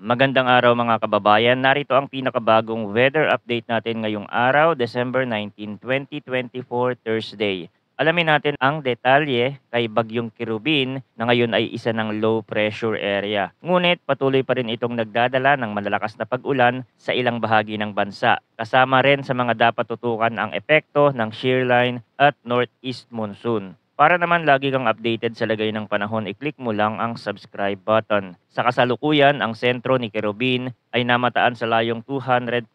Magandang araw mga kababayan. Narito ang pinakabagong weather update natin ngayong araw, December 19, 2024, Thursday. Alamin natin ang detalye kay Bagyong Kirubin na ngayon ay isa ng low pressure area. Ngunit patuloy pa rin itong nagdadala ng malalakas na pag-ulan sa ilang bahagi ng bansa. Kasama rin sa mga dapat tutukan ang epekto ng shear line at northeast monsoon. Para naman lagi kang updated sa lagay ng panahon, i-click mo lang ang subscribe button. Sa kasalukuyan, ang sentro ni Kerubin ay namataan sa layong 245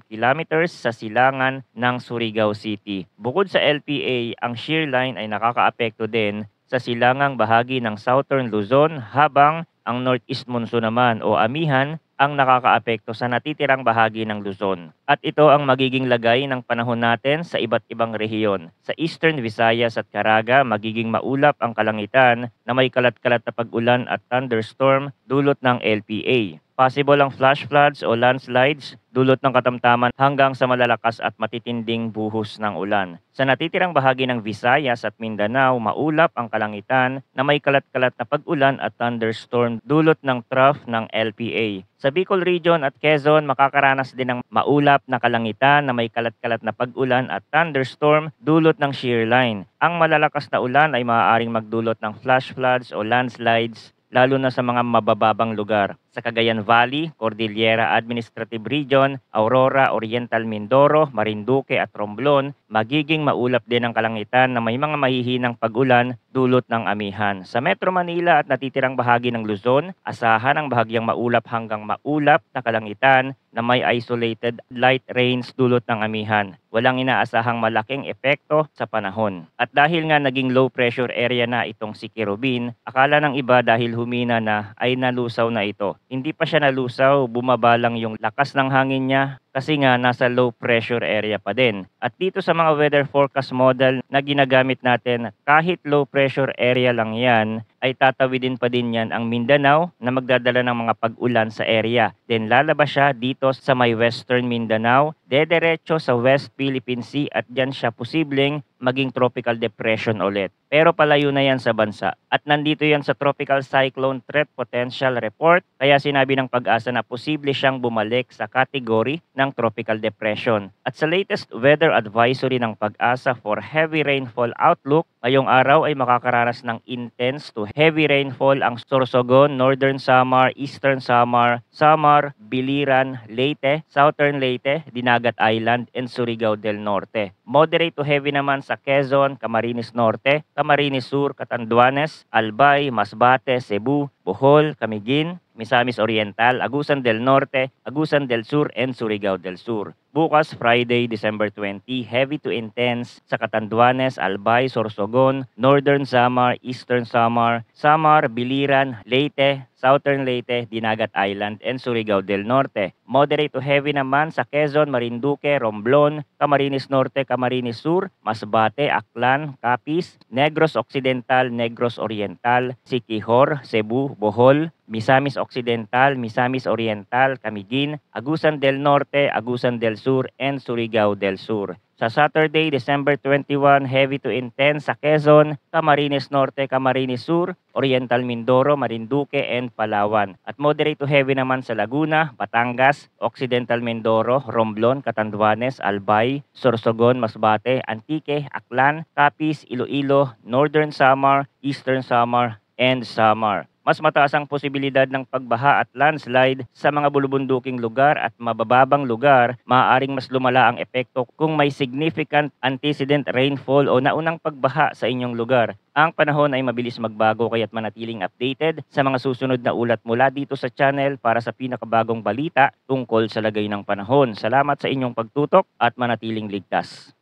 kilometers sa silangan ng Surigao City. Bukod sa LPA, ang shear line ay nakakaapekto din sa silangang bahagi ng Southern Luzon, habang ang northeast monsoon naman o amihan ang nakakaapekto sa natitirang bahagi ng Luzon. At ito ang magiging lagay ng panahon natin sa iba't ibang rehiyon. Sa Eastern Visayas at Caraga, magiging maulap ang kalangitan na may kalat-kalat na pag-ulan at thunderstorm dulot ng LPA. Possible ang flash floods o landslides dulot ng katamtaman hanggang sa malalakas at matitinding buhos ng ulan. Sa natitirang bahagi ng Visayas at Mindanao, maulap ang kalangitan na may kalat-kalat na pag-ulan at thunderstorm dulot ng trough ng LPA. Sa Bicol Region at Quezon, makakaranas din ng maulap na kalangitan na may kalat-kalat na pag-ulan at thunderstorm dulot ng shear line. Ang malalakas na ulan ay maaaring magdulot ng flash floods o landslides lalo na sa mga mabababang lugar. Sa Cagayan Valley, Cordillera Administrative Region, Aurora, Oriental Mindoro, Marinduque at Romblon, magiging maulap din ang kalangitan na may mga mahihinang pag-ulan dulot ng amihan. Sa Metro Manila at natitirang bahagi ng Luzon, asahan ang bahagyang maulap hanggang maulap na kalangitan na may isolated light rains dulot ng amihan. Walang inaasahang malaking epekto sa panahon. At dahil nga naging low pressure area na itong si Kirubin, akala ng iba dahil humina na ay nalusaw na ito. Hindi pa siya nalusaw, bumaba lang yung lakas ng hangin niya kasi nga nasa low pressure area pa din. At dito sa mga weather forecast model na ginagamit natin, kahit low pressure area lang yan, ay tatawidin pa din yan ang Mindanao na magdadala ng mga pag-ulan sa area. Then lalabas siya dito sa may western Mindanao, dederecho sa West Philippine Sea at dyan siya posibleng maging tropical depression ulit. Pero palayo na yan sa bansa. At nandito yan sa Tropical Cyclone Threat Potential Report, kaya sinabi ng Pag-asa na posible siyang bumalik sa category ng tropical depression. At sa latest weather advisory ng Pag-asa for heavy rainfall outlook, ngayong araw ay makakaranas ng intense to heavy rainfall ang Sorsogon, Northern Samar, Eastern Samar, Samar, Biliran, Leyte, Southern Leyte, Dinagat Island, and Surigao del Norte. Moderate to heavy naman sa Quezon, Camarines Norte, Camarines Sur, Catanduanes, Albay, Masbate, Cebu, Bohol, Camiguin, Misamis Oriental, Agusan del Norte, Agusan del Sur, and Surigao del Sur. Bukas, Friday, December 20, heavy to intense sa Catanduanes, Albay, Sorsogon, Northern Samar, Eastern Samar, Samar, Biliran, Leyte, Southern Leyte, Dinagat Island, and Surigao del Norte. Moderate to heavy naman sa Quezon, Marinduque, Romblon, Camarines Norte, Camarines Sur, Masbate, Aklan, Capiz, Negros Occidental, Negros Oriental, Siquijor, Cebu, Bohol, Misamis Occidental, Misamis Oriental, Camiguin, Agusan del Norte, Agusan del Sur, and Surigao del Sur. Sa Saturday, December 21, heavy to intense sa Quezon, Camarines Norte, Camarines Sur, Oriental Mindoro, Marinduque, and Palawan. At moderate to heavy naman sa Laguna, Batangas, Occidental Mindoro, Romblon, Catanduanes, Albay, Sorsogon, Masbate, Antique, Aklan, Capiz, Iloilo, Northern Samar, Eastern Samar, and Samar. Mas mataas ang posibilidad ng pagbaha at landslide sa mga bulubunduking lugar at mabababang lugar. Maaaring mas lumala ang epekto kung may significant antecedent rainfall o naunang pagbaha sa inyong lugar. Ang panahon ay mabilis magbago, kaya't manatiling updated sa mga susunod na ulat mula dito sa channel para sa pinakabagong balita tungkol sa lagay ng panahon. Salamat sa inyong pagtutok at manatiling ligtas.